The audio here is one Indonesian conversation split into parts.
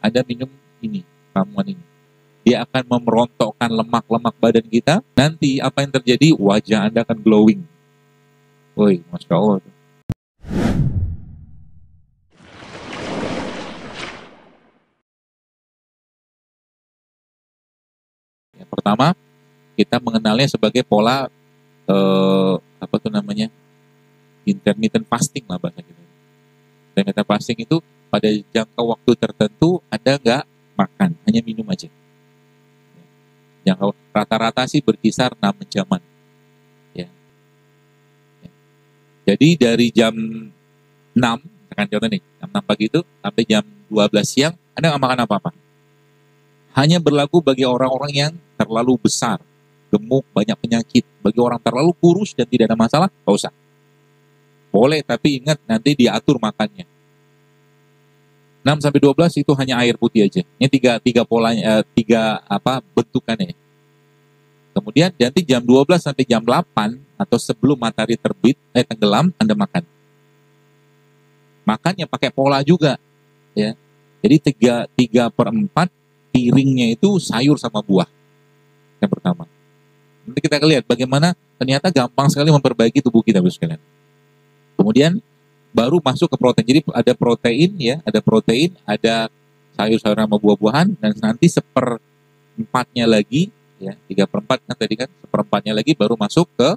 Anda minum ini, ramuan ini. Dia akan memerontokkan lemak-lemak badan kita. Nanti apa yang terjadi? Wajah Anda akan glowing. Woi, Masya Allah. Yang pertama, kita mengenalnya sebagai pola apa tuh namanya? Intermittent fasting lah bahasa kita. Intermittent fasting itu pada jangka waktu tertentu Anda nggak makan, hanya minum aja. Jangka rata-rata sih berkisar 6 jaman. Ya. Jadi dari jam 6, misalkan contoh nih, jam 6 pagi itu sampai jam 12 siang, Anda nggak makan apa-apa. Hanya berlaku bagi orang-orang yang terlalu besar, gemuk, banyak penyakit. Bagi orang terlalu kurus dan tidak ada masalah, nggak usah. Boleh, tapi ingat nanti diatur makannya. 6-12 itu hanya air putih aja. Ini tiga polanya, bentukannya. Kemudian nanti jam 12 sampai jam 8 atau sebelum matahari tenggelam, Anda makan. Makannya pakai pola juga, ya. Jadi 3/4 piringnya itu sayur sama buah. Yang pertama. Nanti kita lihat bagaimana ternyata gampang sekali memperbaiki tubuh kita, Bapak sekalian. Kemudian baru masuk ke protein. Jadi ada protein, ya, ada sayur-sayur sama buah-buahan, dan nanti 1/4-nya lagi, ya, 3/4 kan tadi kan, 1/4-nya lagi baru masuk ke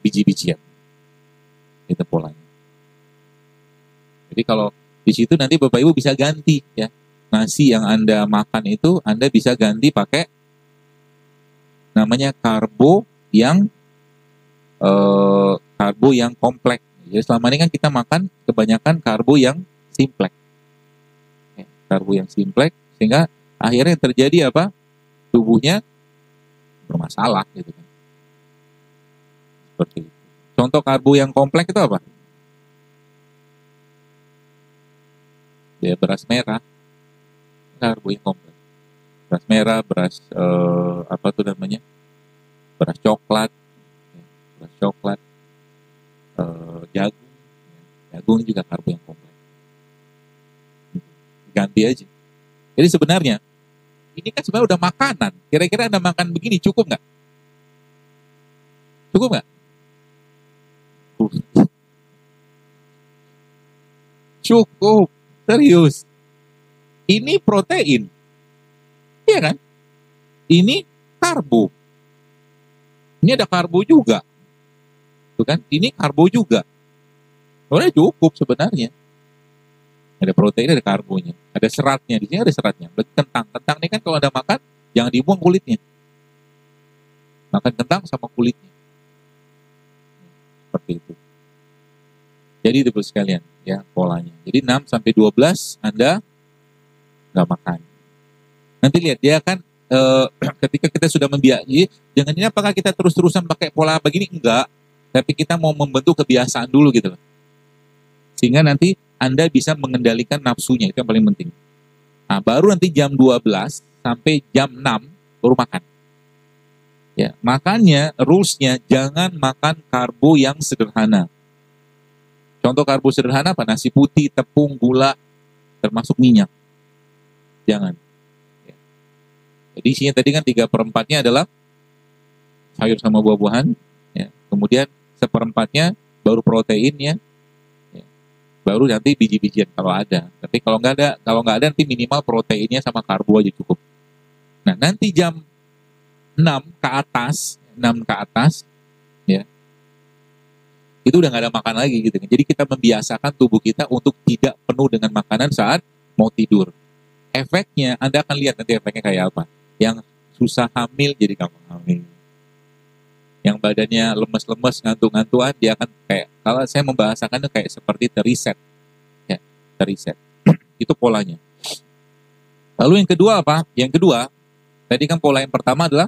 biji-bijian. Itu polanya. Jadi kalau di situ nanti Bapak Ibu bisa ganti, ya, nasi yang Anda makan itu Anda bisa ganti pakai namanya karbo yang kompleks. Jadi selama ini kan kita makan kebanyakan karbo yang simplek. Karbo yang simplek, sehingga akhirnya yang terjadi apa? Tubuhnya bermasalah gitu kan. Seperti itu. Contoh karbo yang kompleks itu apa? Ya, beras merah. Karbo yang kompleks. Beras merah, beras apa tuh namanya? Beras coklat. Beras coklat. Jagung. Jagung juga karbo yang kompleks. Ganti aja. Jadi sebenarnya ini kan sebenarnya udah makanan. Kira-kira Anda makan begini cukup nggak? Cukup nggak? Cukup. Serius. Ini protein. Iya kan? Ini karbo. Ini ada karbo juga. Tuh kan? Ini karbo juga. Sebenarnya cukup sebenarnya. Ada protein, ada karbonya. Ada seratnya. Di sini ada seratnya. Kentang. Kentang ini kan kalau Anda makan, jangan dibuang kulitnya. Makan kentang sama kulitnya. Seperti itu. Jadi itu sekalian, ya, polanya. Jadi 6-12 Anda nggak makan. Nanti lihat, dia akan ketika kita sudah membiayai, dengan ini apakah kita terus-terusan pakai pola begini? Enggak. Tapi kita mau membentuk kebiasaan dulu gitu loh. Sehingga nanti Anda bisa mengendalikan nafsunya, itu yang paling penting. Nah, baru nanti jam 12 sampai jam 6 baru makan. Ya, makannya, rules-nya jangan makan karbo yang sederhana. Contoh karbo sederhana apa? Nasi putih, tepung, gula, termasuk minyak. Jangan. Ya. Jadi isinya tadi kan 3/4-nya adalah sayur sama buah-buahan. Ya. Kemudian 1/4-nya baru proteinnya. Ya. Baru nanti biji-bijian kalau ada. Tapi kalau nggak ada nanti minimal proteinnya sama karbo aja cukup. Nah, nanti jam 6 ke atas, ya, itu udah nggak ada makan lagi gitu. Jadi kita membiasakan tubuh kita untuk tidak penuh dengan makanan saat mau tidur. Efeknya, Anda akan lihat nanti efeknya kayak apa. Yang susah hamil jadi gampang hamil. Yang badannya lemes-lemes, ngantuk-ngantuan, dia akan kayak, kalau saya membahasakan itu kayak seperti teriset. Ya, teriset. Itu polanya. Lalu yang kedua apa? Yang kedua, tadi kan pola yang pertama adalah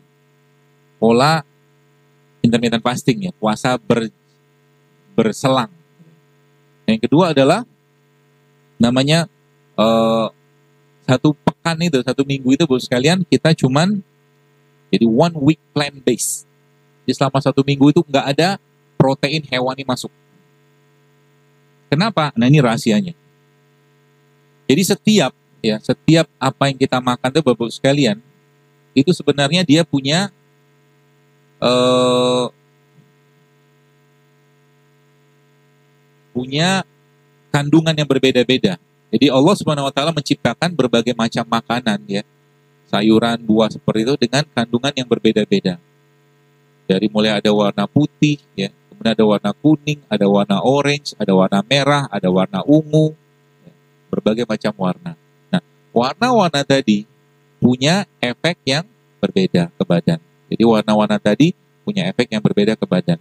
pola intermittent fasting, ya, puasa berselang. Yang kedua adalah namanya satu minggu itu Bapak sekalian kita cuman jadi 1 week plant based. Jadi selama 1 minggu itu nggak ada protein hewani masuk. Kenapa? Nah, ini rahasianya. Jadi setiap ya, setiap apa yang kita makan itu Bapak sekalian, itu sebenarnya dia punya eh, punya kandungan yang berbeda-beda. Jadi Allah Subhanahu wa taala menciptakan berbagai macam makanan ya, sayuran, buah seperti itu dengan kandungan yang berbeda-beda. Dari mulai ada warna putih ya, kemudian ada warna kuning, ada warna orange, ada warna merah, ada warna ungu, ya, berbagai macam warna. Nah, warna-warna tadi punya efek yang berbeda ke badan. Jadi warna-warna tadi punya efek yang berbeda ke badan.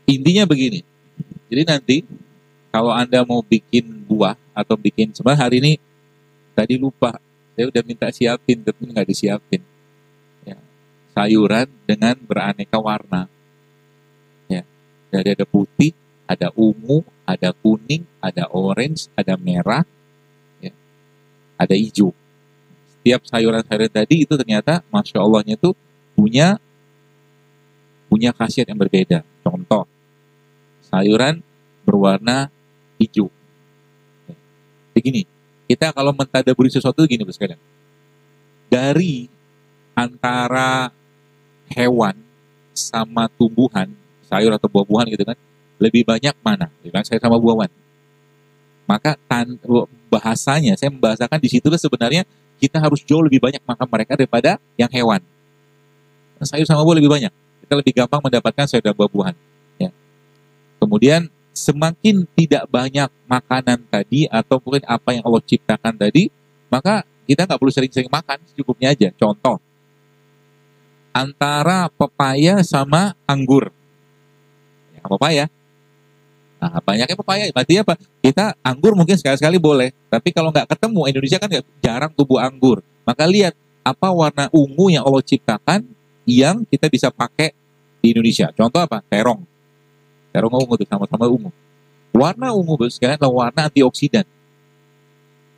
Intinya begini, jadi nanti kalau Anda mau bikin buah atau bikin, sebenarnya hari ini tadi lupa, saya udah minta siapin, tapi nggak disiapin. Ya, sayuran dengan beraneka warna. Ya, dari ada putih, ada ungu, ada kuning, ada orange, ada merah, ya, ada hijau. Setiap sayuran-sayuran tadi itu ternyata, masya Allahnya itu punya khasiat yang berbeda. Contoh, sayuran berwarna hijau. Begini, kita kalau mentadaburi sesuatu gini bos sekalian. Dari antara hewan sama tumbuhan, sayur atau buah-buahan gitu kan, lebih banyak mana? Lebih banyak sayur sama buah-buahan. Maka bahasanya, saya membahasakan di situ sebenarnya kita harus jauh lebih banyak makan mereka daripada yang hewan. Sayur sama buah lebih banyak. Kita lebih gampang mendapatkan sayur dan buah-buahan. Ya. Kemudian semakin tidak banyak makanan tadi atau mungkin apa yang Allah ciptakan tadi, maka kita nggak perlu sering-sering makan, secukupnya aja. Contoh, antara pepaya sama anggur. Ya, pepaya. Nah, banyaknya pepaya. Berarti apa? Kita anggur mungkin sekali-sekali boleh. Tapi kalau nggak ketemu, Indonesia kan jarang tumbuh anggur. Maka lihat, apa warna ungu yang Allah ciptakan yang kita bisa pakai di Indonesia. Contoh apa? Terong. Terong ungu itu sama-sama ungu. Warna ungu sekalian adalah warna antioksidan.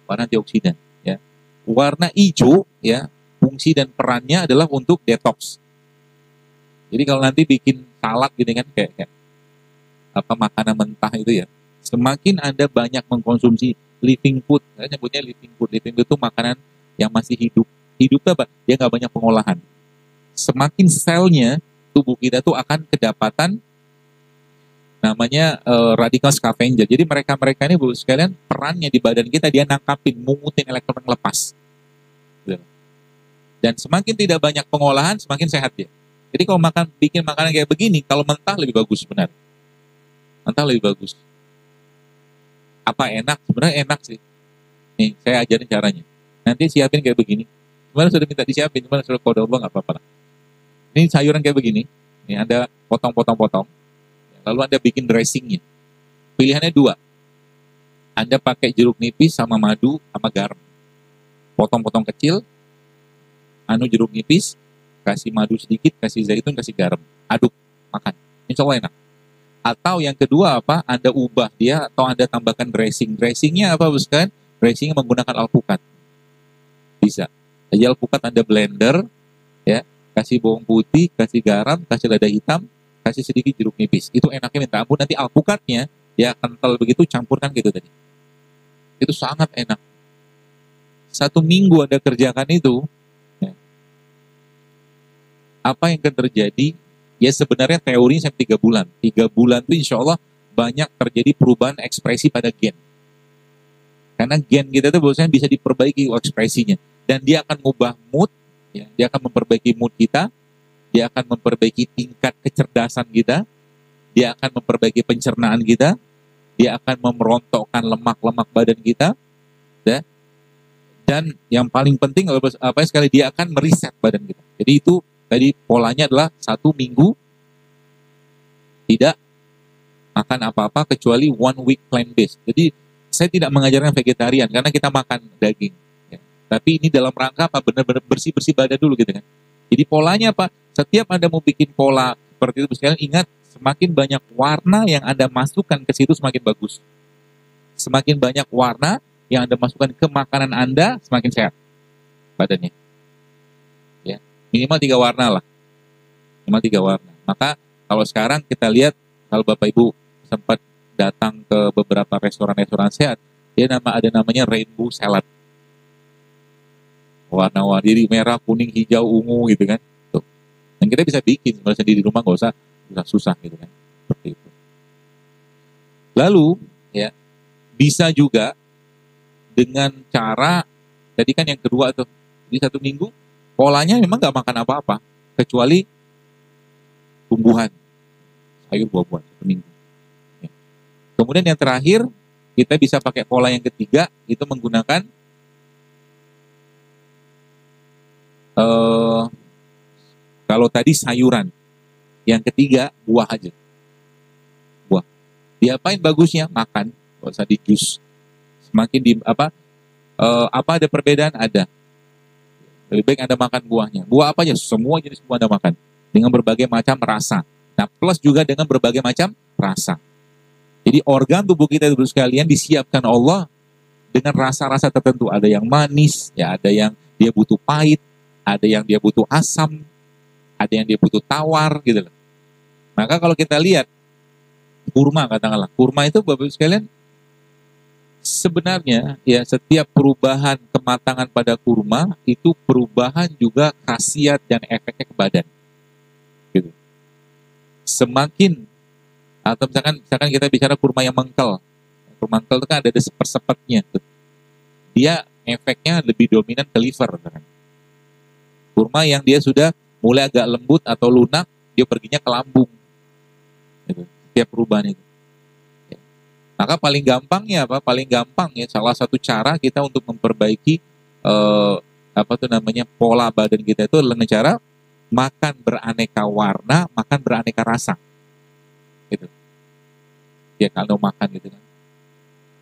Warna antioksidan. Ya. Warna hijau, ya, fungsi dan perannya adalah untuk detox. Jadi kalau nanti bikin salad gitu kan kayak apa makanan mentah itu ya, semakin Anda banyak mengkonsumsi living food, saya nyebutnya living food. Living food itu makanan yang masih hidup. Hidup apa? Dia nggak banyak pengolahan. Semakin selnya tubuh kita tuh akan kedapatan namanya radikal scavenger. Jadi mereka ini Bu sekalian perannya di badan kita dia nangkapin, mungutin elektron yang lepas. Dan semakin tidak banyak pengolahan, semakin sehat dia. Jadi kalau bikin makanan kayak begini, kalau mentah lebih bagus sebenarnya. Mentah lebih bagus. Apa enak? Sebenarnya enak sih. Nih, saya ajarin caranya. Nanti siapin kayak begini. Sebenarnya sudah minta disiapin, cuma sudah kode Allah nggak apa-apa lah. Ini sayuran kayak begini. Ini Anda potong-potong-potong. Lalu Anda bikin dressingnya. Pilihannya dua. Anda pakai jeruk nipis sama madu sama garam. Potong-potong kecil. Jeruk nipis, kasih madu sedikit, kasih zaitun, kasih garam. Aduk, makan. Insya Allah enak. Atau yang kedua apa? Anda ubah dia atau Anda tambahkan dressing. Dressingnya apa bukan? Dressingnya menggunakan alpukat. Bisa. Jadi alpukat Anda blender, ya, kasih bawang putih, kasih garam, kasih lada hitam, kasih sedikit jeruk nipis. Itu enaknya minta ampun. Nanti alpukatnya dia kental begitu, campurkan gitu tadi. Itu sangat enak. 1 minggu Anda kerjakan itu, ya, apa yang akan terjadi? Ya sebenarnya teorinya sampai 3 bulan. 3 bulan itu insya Allah banyak terjadi perubahan ekspresi pada gen. Karena gen kita itu biasanya bisa diperbaiki ekspresinya. Dan dia akan mengubah mood, ya, dia akan memperbaiki mood kita, dia akan memperbaiki tingkat kecerdasan kita, dia akan memperbaiki pencernaan kita, dia akan memerontokkan lemak-lemak badan kita, ya. Dan yang paling penting apa sekali dia akan mereset badan kita. Jadi itu tadi polanya adalah 1 minggu tidak makan apa-apa kecuali 1 week plant-based. Jadi saya tidak mengajarkan vegetarian karena kita makan daging. Ya. Tapi ini dalam rangka apa? Benar-benar bersih-bersih badan dulu gitu kan. Jadi polanya apa? Setiap Anda mau bikin pola seperti itu, sekalian ingat, semakin banyak warna yang Anda masukkan ke situ semakin bagus. Semakin banyak warna yang Anda masukkan ke makanan Anda, semakin sehat badannya. Ya, minimal 3 warna lah. Minimal 3 warna. Maka kalau sekarang kita lihat, kalau Bapak Ibu sempat datang ke beberapa restoran-restoran sehat, ada namanya rainbow salad. Warna-warni, jadi merah, kuning, hijau, ungu gitu kan. Tuh. Dan kita bisa bikin sebenarnya sendiri di rumah, nggak usah susah gitu kan. Seperti itu. Lalu ya bisa juga dengan cara tadi kan yang kedua tuh, di 1 minggu polanya memang nggak makan apa-apa kecuali tumbuhan, sayur, buah-buahan 1 minggu. Ya. Kemudian yang terakhir kita bisa pakai pola yang ketiga, itu menggunakan kalau tadi sayuran, yang ketiga buah aja. Buah. Diapain bagusnya? Makan, nggak usah di jus. Semakin di apa ada perbedaan? Ada. Lebih baik Anda makan buahnya. Buah apa aja? Semua jenis buah Anda makan dengan berbagai macam rasa. Nah, plus juga dengan berbagai macam rasa. Jadi organ tubuh kita itu sekalian disiapkan Allah dengan rasa-rasa tertentu. Ada yang manis, ya ada yang dia butuh pahit, ada yang dia butuh asam, ada yang dia butuh tawar gitu loh. Maka kalau kita lihat kurma, katakanlah, kurma itu Bapak Ibu sekalian sebenarnya ya setiap perubahan kematangan pada kurma itu perubahan juga khasiat dan efeknya ke badan. Gitu. Semakin atau misalkan kita bicara kurma yang mengkel. Kurma mengkel itu kan ada sepet-sepetnya. Dia efeknya lebih dominan ke liver kan. Kurma yang dia sudah mulai agak lembut atau lunak, dia perginya ke lambung. Gitu. Setiap perubahan itu. Ya. Maka paling gampangnya apa? Paling gampang ya salah satu cara kita untuk memperbaiki pola badan kita itu adalah dengan cara makan beraneka warna, makan beraneka rasa. Gitu. Ya kalau makan gitu kan.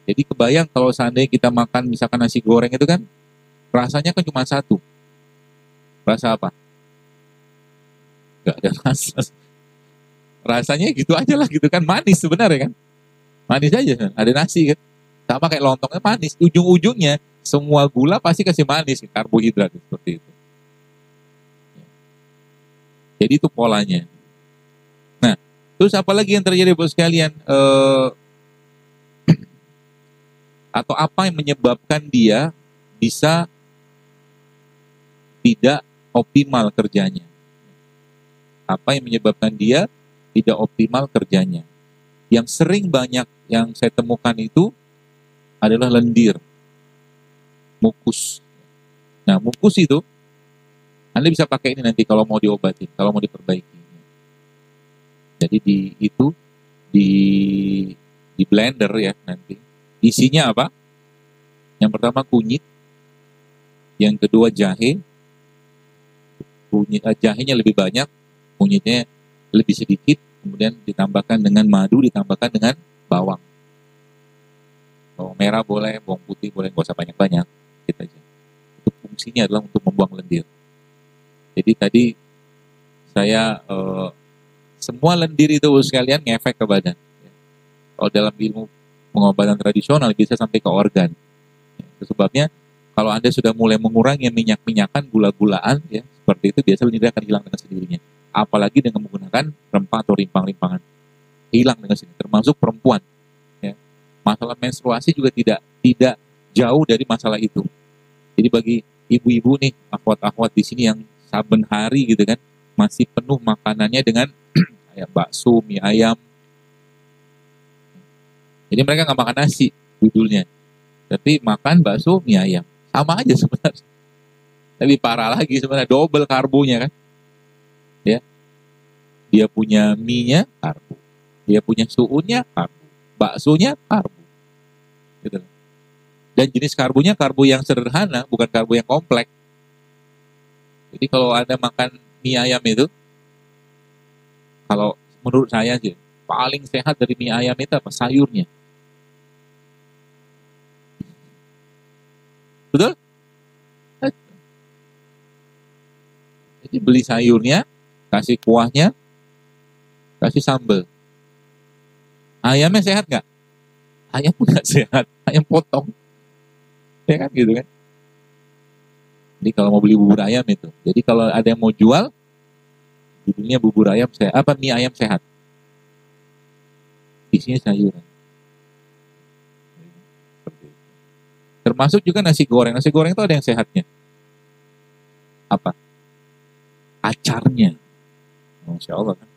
Jadi kebayang kalau seandainya kita makan misalkan nasi goreng itu kan rasanya kan cuma satu. Rasa apa? Gak ada rasa. Rasanya gitu aja lah gitu kan, manis sebenarnya kan. Manis aja, ada nasi kan. Sama kayak lontongnya manis. Ujung-ujungnya semua gula pasti kasih manis, karbohidrat seperti itu. Jadi itu polanya. Nah, terus apa lagi yang terjadi Bapak sekalian? Atau apa yang menyebabkan dia bisa tidak optimal kerjanya? Apa yang menyebabkan dia tidak optimal kerjanya? Yang sering banyak yang saya temukan itu adalah lendir, mukus. Nah, mukus itu Anda bisa pakai ini nanti kalau mau diobatin, kalau mau diperbaiki. Jadi di blender ya nanti. Isinya apa? Yang pertama kunyit, yang kedua jahe. Jahenya lebih banyak, kunyitnya lebih sedikit, kemudian ditambahkan dengan madu, ditambahkan dengan bawang. Bawang merah boleh, bawang putih boleh, nggak usah banyak-banyak. Gitu aja. Untuk fungsinya adalah untuk membuang lendir. Jadi tadi saya semua lendir itu sekalian ngefek ke badan. Kalau dalam ilmu pengobatan tradisional bisa sampai ke organ. Itu sebabnya kalau Anda sudah mulai mengurangi minyak-minyakan, gula-gulaan, ya seperti itu biasanya lendir akan hilang dengan sendirinya. Apalagi dengan menggunakan rempah atau rimpang-rimpangan, hilang dengan sendirinya. Termasuk perempuan. Ya. Masalah menstruasi juga tidak jauh dari masalah itu. Jadi bagi ibu-ibu nih, akhwat-akhwat di sini yang saben hari gitu kan masih penuh makanannya dengan kayak bakso, mie ayam. Jadi mereka nggak makan nasi judulnya, tapi makan bakso, mie ayam. Sama aja sebenarnya. Lebih parah lagi sebenarnya, double karbonya kan. Ya. Dia punya mie-nya karbo. Dia punya suunnya karbo. Baksonya karbo. Gitu. Dan jenis karbonya karbo yang sederhana, bukan karbo yang kompleks. Jadi kalau Anda makan mie ayam itu, kalau menurut saya sih, paling sehat dari mie ayam itu apa? Sayurnya. Betul? Jadi beli sayurnya, kasih kuahnya, kasih sambal. Ayamnya sehat nggak? Ayam pun nggak sehat, ayam potong. Ya kan gitu kan. Jadi kalau mau beli bubur ayam itu. Jadi kalau ada yang mau jual, judulnya bubur ayam sehat, apa mie ayam sehat. Isinya sayuran. Termasuk juga nasi goreng. Nasi goreng itu ada yang sehatnya. Apa? Acarnya. Masya Allah kan.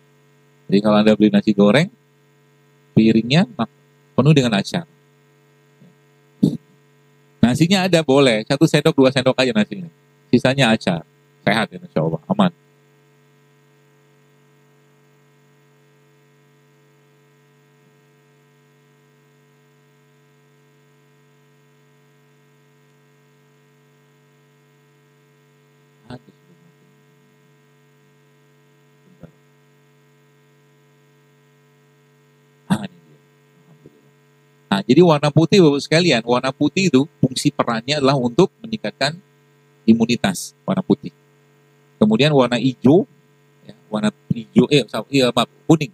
Jadi kalau Anda beli nasi goreng, piringnya penuh dengan acar. Nasinya ada boleh, 1 sendok 2 sendok aja nasinya. Sisanya acar. Sehat ya Masya Allah, aman. Nah, jadi warna putih Bapak sekalian, warna putih itu fungsi perannya adalah untuk meningkatkan imunitas, warna putih. Kemudian warna hijau, ya, warna hijau, kuning.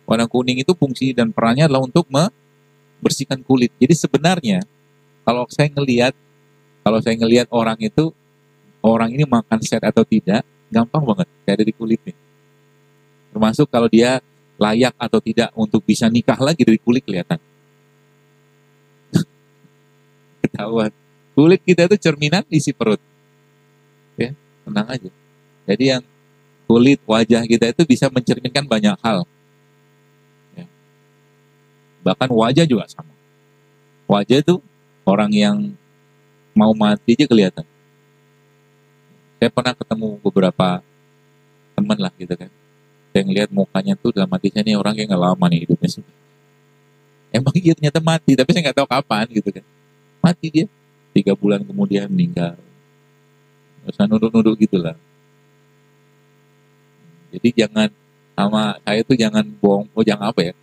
Warna kuning itu fungsi dan perannya adalah untuk membersihkan kulit. Jadi sebenarnya kalau saya ngelihat orang ini makan sehat atau tidak, gampang banget kayak dari kulitnya. Termasuk kalau dia layak atau tidak untuk bisa nikah lagi dari kulit kelihatan. Ketahuan. Kulit kita itu cerminan isi perut. Ya, tenang aja. Jadi yang kulit wajah kita itu bisa mencerminkan banyak hal. Ya. Bahkan wajah juga sama. Wajah itu orang yang mau mati aja kelihatan. Saya pernah ketemu beberapa teman lah gitu kan. Saya ngeliat mukanya tuh dalam hati saya, ini orang yang nggak lama nih hidupnya. Emang dia ternyata mati, tapi saya nggak tahu kapan gitu kan. Mati dia. 3 bulan kemudian meninggal. Nggak usah nunduk-nunduk gitu lah. Jadi jangan, sama saya tuh jangan bohong, jangan apa ya,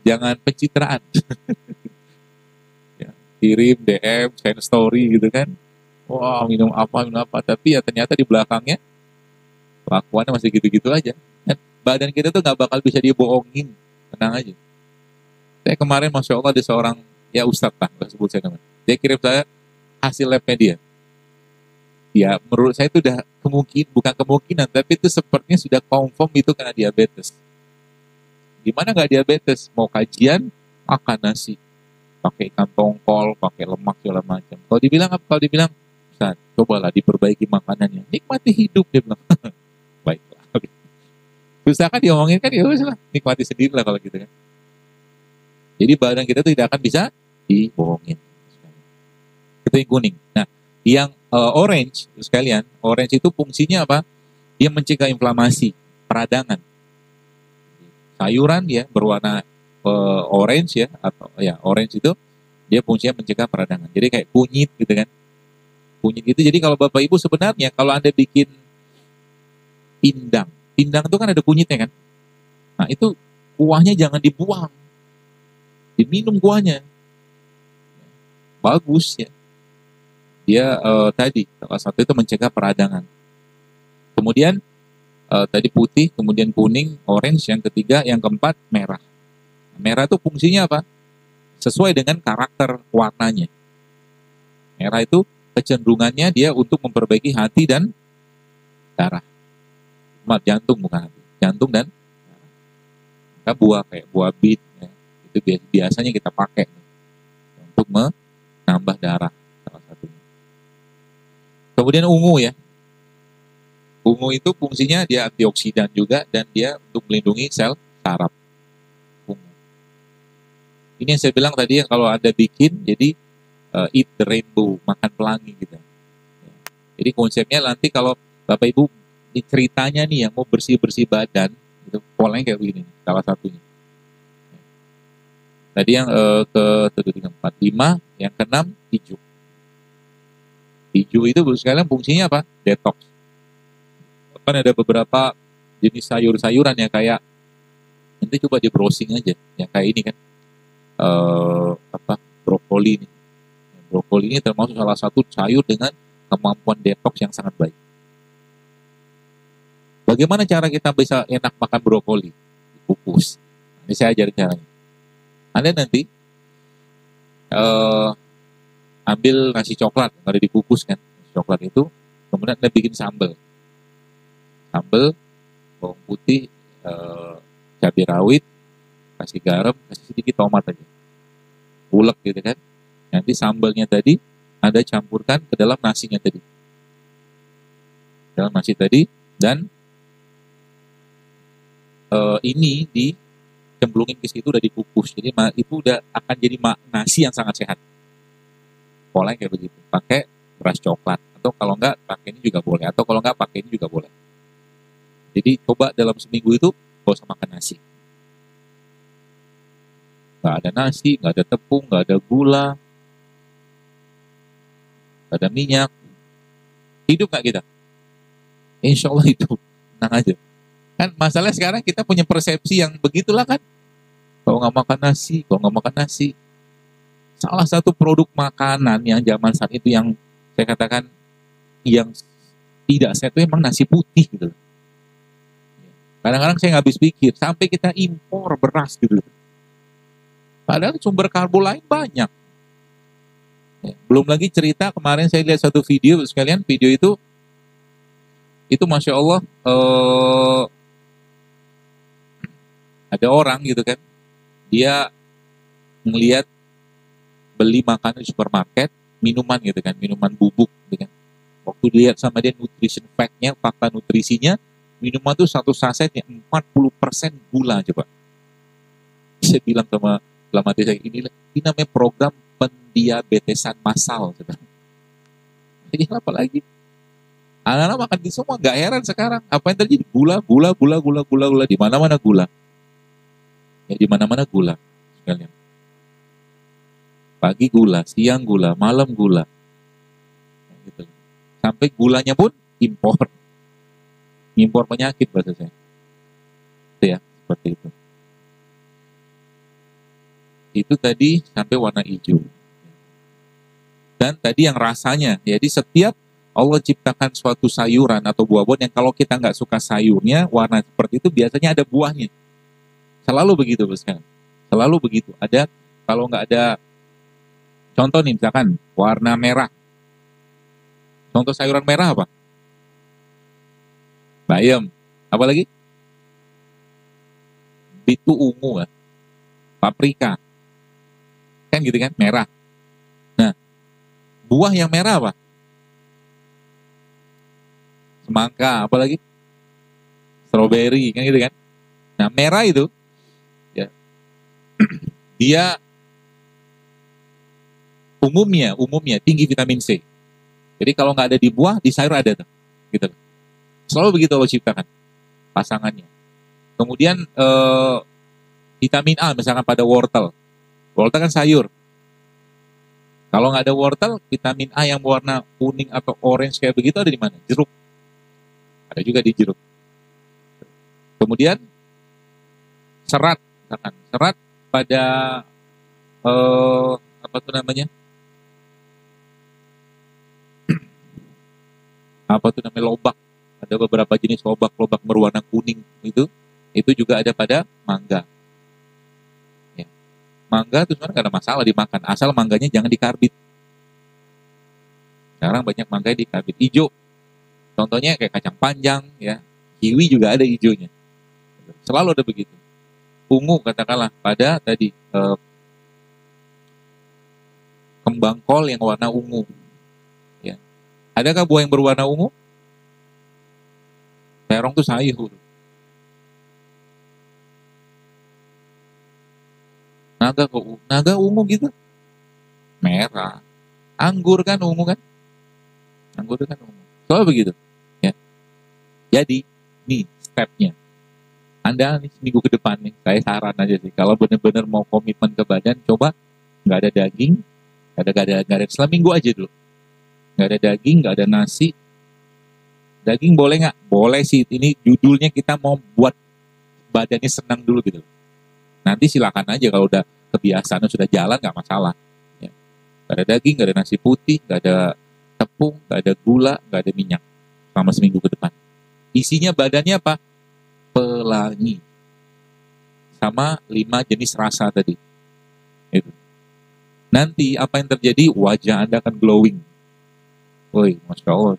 jangan pencitraan. Ya, kirim DM, send story gitu kan. Wah, minum apa, tapi ya ternyata di belakangnya kelakuannya masih gitu-gitu aja. Dan badan kita tuh nggak bakal bisa dibohongin, tenang aja. Saya kemarin, Masya Allah, ada seorang, ya Ustadz lah, sebut saya namanya. Dia kirim saya hasil labnya dia. Ya, menurut saya itu udah bukan kemungkinan, tapi itu sepertinya sudah confirm itu karena diabetes. Gimana nggak diabetes? Mau kajian, makan nasi. Pakai ikan tongkol, pakai lemak, segala macam. Kalau dibilang apa? Kalau dibilang, Ustaz, cobalah diperbaiki makanannya. Nikmati hidup, dia bilang. Baiklah. Susah kan diomongin kan, ya lah, nikmati sendiri lah kalau gitu kan. Jadi badan kita tuh tidak akan bisa dibohongin. Itu yang kuning. Nah, yang orange, sekalian, orange itu fungsinya apa? Dia mencegah inflamasi, peradangan. Sayuran ya berwarna orange ya, atau ya orange itu dia fungsinya mencegah peradangan. Jadi kayak kunyit gitu kan. Kunyit itu, jadi kalau Bapak Ibu sebenarnya kalau Anda bikin pindang itu kan ada kunyitnya kan. Nah, itu kuahnya jangan dibuang. Diminum kuahnya. Bagus ya. Dia tadi salah satu itu mencegah peradangan. Kemudian tadi putih, kemudian kuning, orange, yang ketiga, yang keempat merah. Merah itu fungsinya apa? Sesuai dengan karakter warnanya. Merah itu kecenderungannya dia untuk memperbaiki hati dan darah. Jantung bukan hati, jantung dan darah. Maka buah kayak buah bit ya, itu biasanya kita pakai untuk menambah darah salah satunya. Kemudian ungu ya. Ungu itu fungsinya dia antioksidan juga dan dia untuk melindungi sel saraf. Ungu. Ini yang saya bilang tadi, yang kalau Anda bikin jadi eat the rainbow, makan pelangi gitu. Jadi konsepnya nanti kalau Bapak Ibu ceritanya nih yang mau bersih-bersih badan, itu polanya kayak begini, salah satunya. Tadi yang ke-5, yang ke-6 hijau. Hijau itu sekalian fungsinya apa? Detox. Kan ada beberapa jenis sayur-sayuran yang kayak, nanti coba di browsing aja, yang kayak ini kan, brokoli ini. Brokoli ini termasuk salah satu sayur dengan kemampuan detox yang sangat baik. Bagaimana cara kita bisa enak makan brokoli? Dikukus. Ini saya ajarin caranya. Anda nanti ambil nasi coklat, nggak ada dikukus kan? Nasi coklat itu, kemudian Anda bikin sambal. Sambal, bawang putih, cabai rawit, kasih garam, kasih sedikit tomat aja. Ulek gitu kan. Nanti sambalnya tadi Anda campurkan ke dalam nasinya tadi. Dalam nasi tadi, dan ini dicemplungin ke situ, udah dikukus. Jadi itu udah akan jadi nasi yang sangat sehat. Polanya kayak begitu. Pakai beras coklat. Atau kalau enggak, pakai ini juga boleh. Atau kalau enggak, pakai ini juga boleh. Jadi coba dalam seminggu itu gak usah makan nasi. Nggak ada nasi, nggak ada tepung, nggak ada gula, nggak ada minyak. Hidup nggak kita? Insya Allah hidup. Tenang aja. Kan masalahnya sekarang kita punya persepsi yang begitulah kan. Kalau nggak makan nasi. Salah satu produk makanan yang zaman saat itu yang saya katakan yang tidak sehat itu emang nasi putih gitu. Kadang-kadang saya nggak habis pikir, sampai kita impor beras gitu. Padahal sumber karbo lain banyak. Belum lagi cerita kemarin saya lihat satu video sekalian, video itu Masya Allah ada orang gitu kan, dia melihat beli makanan di supermarket, minuman gitu kan, minuman bubuk gitu kan. Waktu dilihat sama dia nutrition fact-nya, fakta nutrisinya, minuman itu satu sasetnya 40% gula coba. Saya bilang sama dalam hati saya, ini namanya program pendiabetesan massal. Jadi apa lagi? Anak-anak makan di semua, nggak heran sekarang. Apa yang terjadi? Gula. Di mana-mana gula. Ya di mana-mana gula. Sekalian. Pagi gula, siang gula, malam gula. Gitu. Sampai gulanya pun impor. Impor penyakit bahasa saya. Itu ya, seperti itu. Itu tadi sampai warna hijau. Dan tadi yang rasanya, jadi setiap Allah ciptakan suatu sayuran atau buah-buahan yang kalau kita nggak suka sayurnya, warna seperti itu biasanya ada buahnya. Selalu begitu, boskan. Selalu begitu. Ada, kalau nggak ada, contoh nih misalkan warna merah. Contoh sayuran merah apa? Bayam. Apa lagi? Itu ungu kan? Paprika. Kan gitu kan, merah. Nah, buah yang merah apa? Semangka, apa lagi? Strawberry, kan gitu kan. Nah, merah itu, ya, dia umumnya tinggi vitamin C. Jadi kalau nggak ada di buah, di sayur ada tuh. Gitu. Selalu begitu Allah ciptakan pasangannya. Kemudian vitamin A misalkan pada wortel. Wortel kan sayur. Kalau nggak ada wortel, vitamin A yang warna kuning atau orange kayak begitu ada di mana? Jeruk. Ada juga di jeruk. Kemudian serat, misalkan serat pada apa tuh namanya? Apa tuh namanya, lobak. Ada beberapa jenis lobak berwarna kuning itu juga ada pada mangga. Mangga itu sebenarnya nggak ada masalah dimakan, asal mangganya jangan dikarbit. Sekarang banyak mangga dikarbit hijau. Contohnya kayak kacang panjang, ya, kiwi juga ada hijaunya. Selalu ada begitu. Ungu katakanlah pada tadi kembang kol yang warna ungu. Ya. Adakah buah yang berwarna ungu? Terong itu sayur. Naga ungu gitu. Merah. Anggur kan ungu kan? Anggur kan ungu. Soalnya begitu. Ya. Jadi, nih stepnya. Anda nih seminggu ke depan nih, saya saran aja sih. Kalau benar-benar mau komitmen ke badan, coba nggak ada daging, nggak ada seminggu aja dulu. Nggak ada daging, nggak ada nasi. Daging boleh nggak? Boleh sih. Ini judulnya kita mau buat badannya senang dulu gitu. Nanti silakan aja kalau udah kebiasaan sudah jalan nggak masalah. Ya. Gak ada daging, gak ada nasi putih, gak ada tepung, gak ada gula, gak ada minyak selama seminggu ke depan. Isinya badannya apa? Pelangi. Sama 5 jenis rasa tadi. Itu. Nanti apa yang terjadi? Wajah Anda akan glowing. Woi, Masya Allah.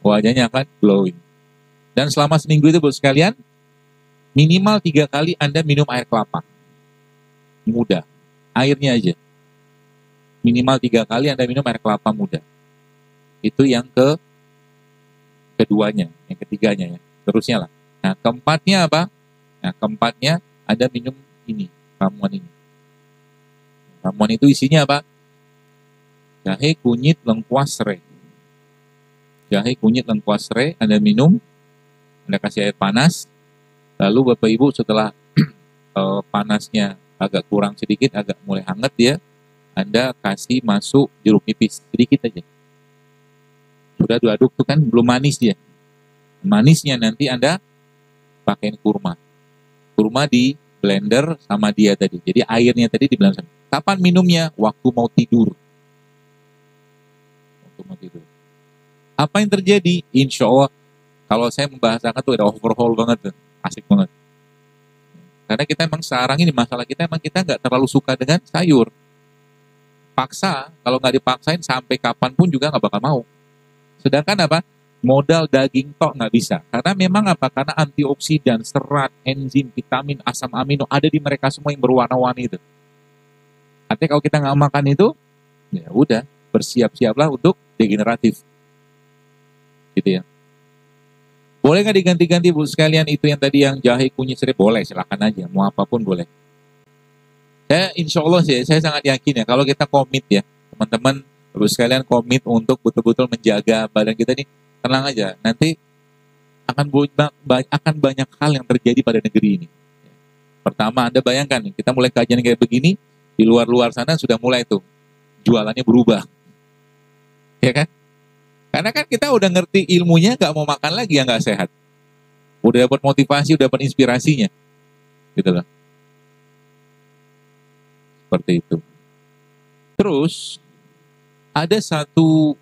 Wajahnya akan glowing. Dan selama seminggu itu, buat sekalian, minimal 3 kali Anda minum air kelapa. Muda. Airnya aja. Minimal 3 kali Anda minum air kelapa muda. Itu yang keduanya. Yang ketiganya ya. Terusnya lah. Nah, keempatnya apa? Nah, keempatnya Anda minum ini. Ramuan ini. Ramuan itu isinya apa? Jahe, kunyit, lengkuas, serai. Jahe, kunyit, lengkuas, serai. Anda minum. Anda kasih air panas. Lalu Bapak Ibu setelah panasnya agak kurang sedikit, agak mulai hangat ya, Anda kasih masuk jeruk nipis sedikit aja. Sudah diaduk tuh kan belum manis dia. Manisnya nanti Anda pakai kurma. Kurma di blender sama dia tadi. Jadi airnya tadi di blender. Kapan minumnya? Waktu mau tidur. Waktu mau tidur. Apa yang terjadi? Insya Allah kalau saya membahasakan tuh ada overhaul banget tuh. Asik banget. Karena kita emang sekarang ini masalah kita emang kita nggak terlalu suka dengan sayur. Paksa, kalau nggak dipaksain sampai kapanpun juga nggak bakal mau. Sedangkan apa? Modal daging tok nggak bisa. Karena memang apa? Karena antioksidan, serat, enzim, vitamin, asam amino ada di mereka semua yang berwarna-warni itu. Artinya kalau kita nggak makan itu, ya udah bersiap-siaplah untuk degeneratif. Gitu ya. Boleh nggak diganti-ganti Bu sekalian itu yang tadi yang jahe, kunyit, serai? Boleh, silakan aja. Mau apapun boleh. Saya insya Allah sih, saya sangat yakin ya kalau kita komit ya, teman-teman Bu sekalian komit untuk betul-betul menjaga badan kita ini, tenang aja. Nanti akan banyak hal yang terjadi pada negeri ini. Pertama, Anda bayangkan kita mulai kajian kayak begini, di luar-luar sana sudah mulai tuh jualannya berubah. Ya kan? Karena kan kita udah ngerti ilmunya, nggak mau makan lagi yang nggak sehat. Udah dapat motivasi, udah dapat inspirasinya. Gitu loh. Seperti itu. Terus, ada satu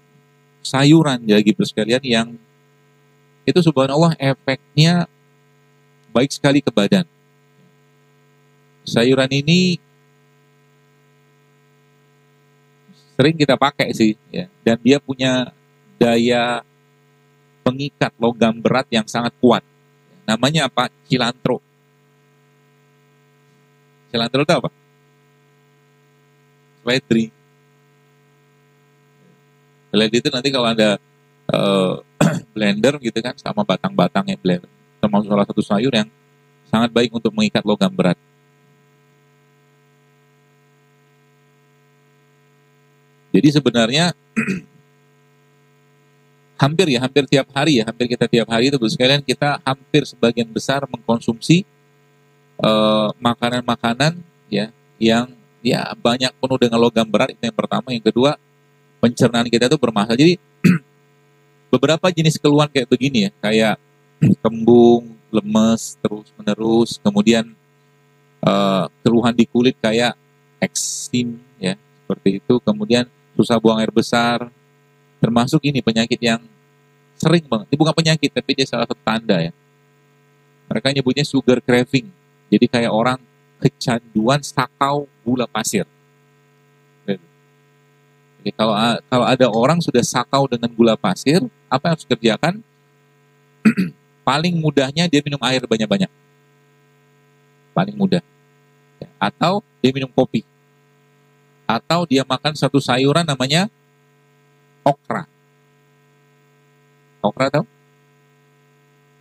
sayuran ya gitu sekalian yang itu subhanallah efeknya baik sekali ke badan. Sayuran ini sering kita pakai sih ya, dan dia punya daya pengikat logam berat yang sangat kuat. Namanya apa? Cilantro. Cilantro itu apa? Seledri. Seledri itu nanti kalau Anda blender gitu kan sama batang-batangnya blender, termasuk salah satu sayur yang sangat baik untuk mengikat logam berat. Jadi sebenarnya hampir tiap hari ya, hampir kita tiap hari itu sekalian kita hampir sebagian besar mengkonsumsi makanan-makanan ya yang ya banyak penuh dengan logam berat. Itu yang pertama. Yang kedua, pencernaan kita itu bermasalah. Jadi beberapa jenis keluhan kayak begini ya, kayak kembung, lemes terus-menerus, kemudian keluhan di kulit kayak eksim ya, seperti itu, kemudian susah buang air besar, termasuk ini penyakit yang sering banget. Ini bukan penyakit, tapi dia salah satu tanda ya. Mereka nyebutnya sugar craving. Jadi kayak orang kecanduan sakau gula pasir. Jadi kalau ada orang sudah sakau dengan gula pasir, apa yang harus dikerjakan? Paling mudahnya dia minum air banyak-banyak. Paling mudah. Atau dia minum kopi. Atau dia makan satu sayuran namanya okra. Okra tahu?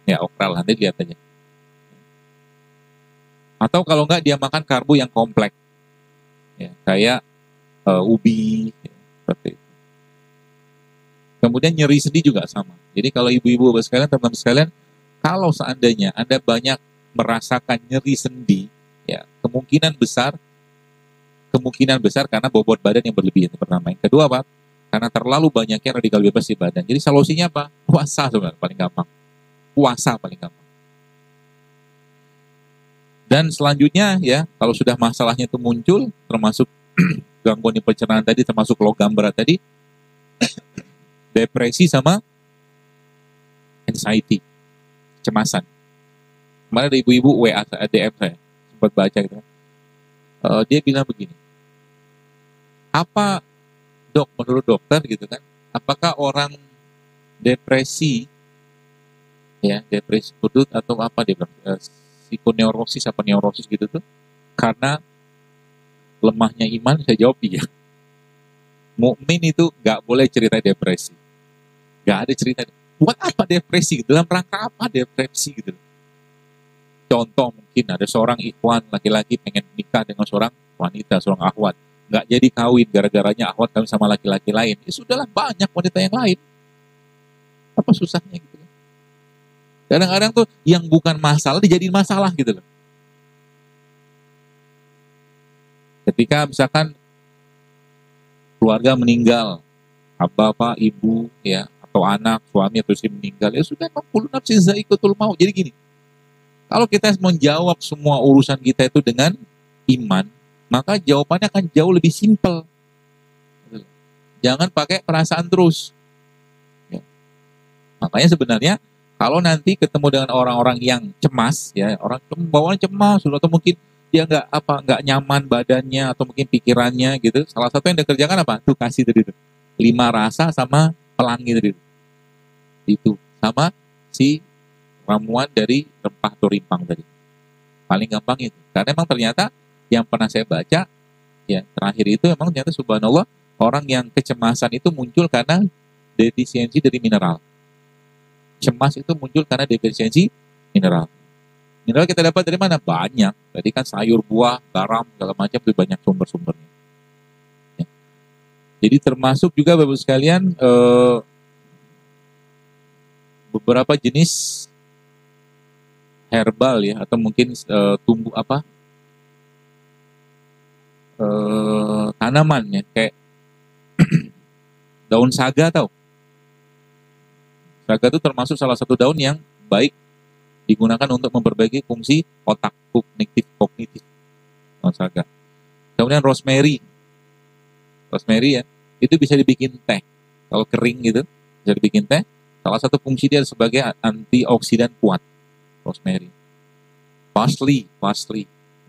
Ya okra lah, nanti lihat aja. Atau kalau enggak dia makan karbo yang kompleks. Ya, kayak ubi, ya, seperti itu. Kemudian nyeri sendi juga sama. Jadi kalau ibu-ibu sekalian, teman-teman sekalian, kalau seandainya Anda banyak merasakan nyeri sendi, ya kemungkinan besar karena bobot badan yang berlebih, itu pertama. Yang kedua apa? Karena terlalu banyaknya radikal bebas di badan. Jadi solusinya apa? Puasa sebenarnya paling gampang. Puasa paling gampang. Dan selanjutnya ya, kalau sudah masalahnya itu muncul, termasuk gangguan di pencernaan tadi, termasuk logam berat tadi, depresi sama anxiety, kecemasan. Kemarin ada ibu-ibu WA DM saya, sempat baca gitu. Dia bilang begini, apa dok, menurut dokter gitu kan, apakah orang depresi, ya depresi kudut atau apa dia bilang, psikoneurosis apa neurosis gitu tuh, karena lemahnya iman? Saya jawab iya. Mukmin itu nggak boleh cerita depresi, nggak ada cerita. Buat apa depresi? Dalam rangka apa depresi gitu? Contoh mungkin ada seorang ikhwan laki-laki pengen nikah dengan seorang wanita, seorang akhwat. Nggak jadi kawin, gara-garanya akhwat kawin sama laki-laki lain. Ya sudahlah, banyak wanita yang lain. Apa susahnya gitu? Kadang-kadang tuh yang bukan masalah dijadiin masalah gitu loh. Ketika misalkan keluarga meninggal, bapak, ibu, ya, atau anak, suami atau istri meninggal, ya sudah, kullu nafsin za'iqatul maut. Jadi gini, kalau kita menjawab semua urusan kita itu dengan iman, maka jawabannya akan jauh lebih simpel. Jangan pakai perasaan terus. Ya. Makanya sebenarnya kalau nanti ketemu dengan orang-orang yang cemas, ya orang bawaannya cemas, atau mungkin dia nggak nyaman badannya atau mungkin pikirannya gitu. Salah satu yang dikerjakan apa? Tuh kasih tadi itu 5 rasa sama pelangi tadi itu sama si ramuan dari rempah atau rimpang tadi. Paling gampang itu. Karena emang ternyata yang pernah saya baca, ya terakhir itu emang ternyata subhanallah, orang yang kecemasan itu muncul karena defisiensi dari mineral. Cemas itu muncul karena defisiensi mineral. Mineral kita dapat dari mana? Banyak. Tadi kan sayur, buah, garam, segala macam itu banyak sumber-sumbernya. Ya. Jadi termasuk juga Bapak sekalian beberapa jenis herbal ya, atau mungkin tumbuh apa tanaman ya, kayak daun saga. Tahu saga itu termasuk salah satu daun yang baik digunakan untuk memperbaiki fungsi otak, kognitif daun saga. Kemudian rosemary ya, itu bisa dibikin teh. Kalau kering gitu bisa dibikin teh. Salah satu fungsi dia sebagai antioksidan kuat, rosemary. Parsley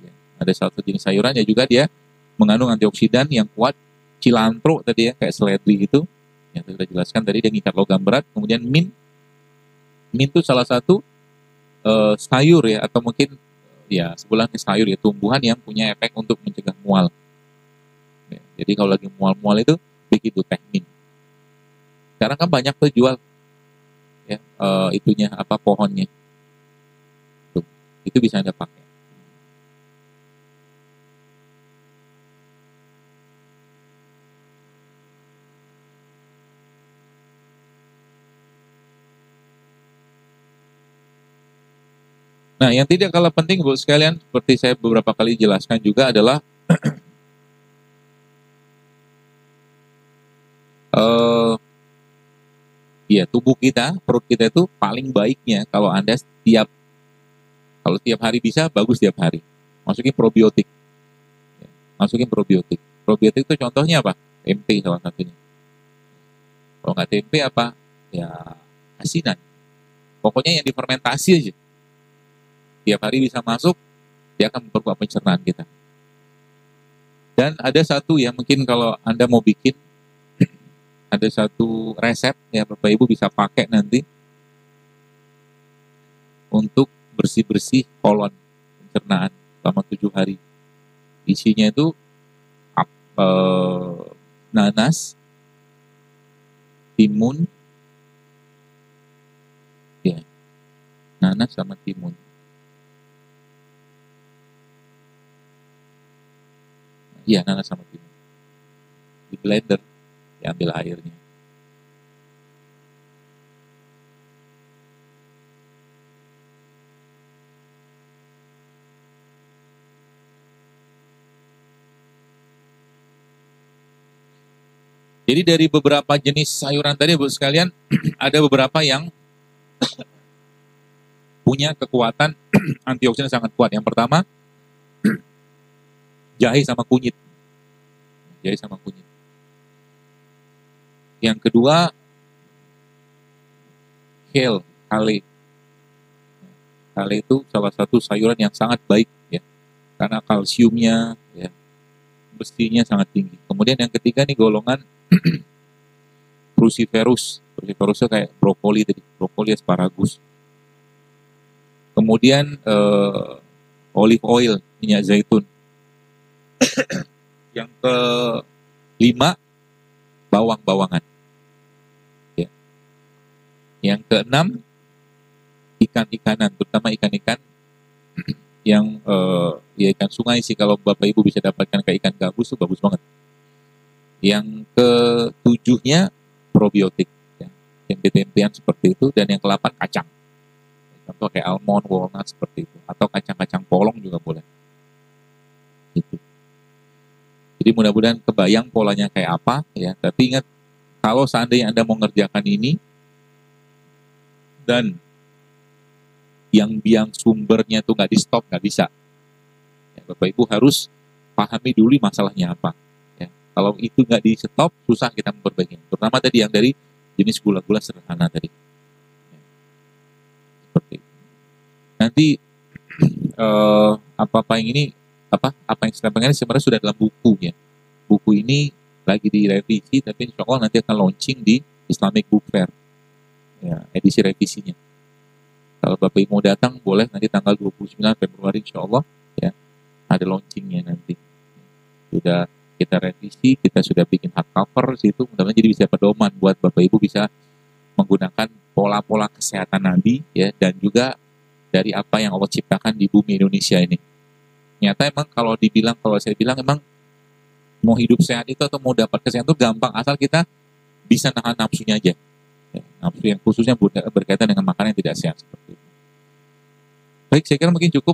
ya. Ada satu jenis sayuran yang juga dia mengandung antioksidan yang kuat. Cilantro tadi ya, kayak seledri gitu, yang sudah jelaskan tadi, dia ngikat logam berat. Kemudian mint itu salah satu sayur ya, atau mungkin ya sebelahnya sayur ya, tumbuhan yang punya efek untuk mencegah mual ya. Jadi kalau lagi mual-mual itu bikin tuh teh mint. Sekarang kan banyak tuh jual ya, itunya apa, pohonnya tuh, itu bisa Anda pakai. Nah, yang tidak kalah penting Bu sekalian, seperti saya beberapa kali jelaskan juga adalah ya tubuh kita, perut kita itu paling baiknya kalau Anda tiap hari bisa, bagus tiap hari. Masukin probiotik. Ya, masukin probiotik. Probiotik itu contohnya apa? Tempe salah satunya. Kalau nggak tempe apa? Ya asinan. Pokoknya yang difermentasi aja. Tiap hari bisa masuk, dia akan memperkuat pencernaan kita. Dan ada satu ya, mungkin kalau Anda mau bikin, ada satu resep ya Bapak Ibu bisa pakai nanti untuk bersih-bersih kolon pencernaan selama 7 hari. Isinya itu nanas, timun, ya, nanas sama timun. Iya, nanas sama timun. Di blender, diambil airnya. Jadi dari beberapa jenis sayuran tadi, Bu sekalian, ada beberapa yang punya kekuatan antioksidan sangat kuat. Yang pertama, jahe sama kunyit. Jahe sama kunyit. Yang kedua, kale. Kale itu salah satu sayuran yang sangat baik ya, karena kalsiumnya ya, besinya sangat tinggi. Kemudian yang ketiga nih golongan cruciferous. Cruciferous kayak brokoli tadi, brokoli, asparagus. Kemudian olive oil, minyak zaitun. Yang kelima, bawang-bawangan. Ya. Yang keenam, ikan-ikanan, terutama ikan-ikan yang ya ikan sungai sih, kalau Bapak Ibu bisa dapatkan kayak ikan gabus itu bagus banget. Yang ketujuhnya probiotik, ya. Tempe-tempean seperti itu. Dan yang ke-8 kacang. Contoh kayak almond, walnut seperti itu. Atau kacang-kacang polong juga boleh. Gitu. Jadi mudah-mudahan kebayang polanya kayak apa ya. Tapi ingat, kalau seandainya Anda mau ngerjakan ini dan yang biang sumbernya tuh nggak di stop, nggak bisa. Ya, Bapak Ibu harus pahami dulu masalahnya apa. Ya, kalau itu nggak di stop, susah kita memperbaiki. Terutama tadi yang dari jenis gula-gula sederhana tadi. Ya, seperti itu. Nanti apa yang ini apa yang saya pengen sebenarnya sudah dalam buku ya. Buku ini lagi direvisi, tapi insya Allah nanti akan launching di Islamic Book Fair. Ya, edisi revisinya. Kalau Bapak Ibu mau datang, boleh nanti tanggal 29 Februari insya Allah ya, ada launchingnya nanti. Sudah kita revisi, kita sudah bikin hardcover situ, mudah-mudahan jadi bisa pedoman buat Bapak Ibu bisa menggunakan pola-pola kesehatan Nabi ya, dan juga dari apa yang Allah ciptakan di bumi Indonesia ini. Nyata emang kalau saya bilang emang mau hidup sehat itu atau mau dapat kesehatan itu gampang, asal kita bisa nahan nafsunya aja. Ya, nafsu yang khususnya berkaitan dengan makanan yang tidak sehat seperti itu. Baik, saya kira mungkin cukup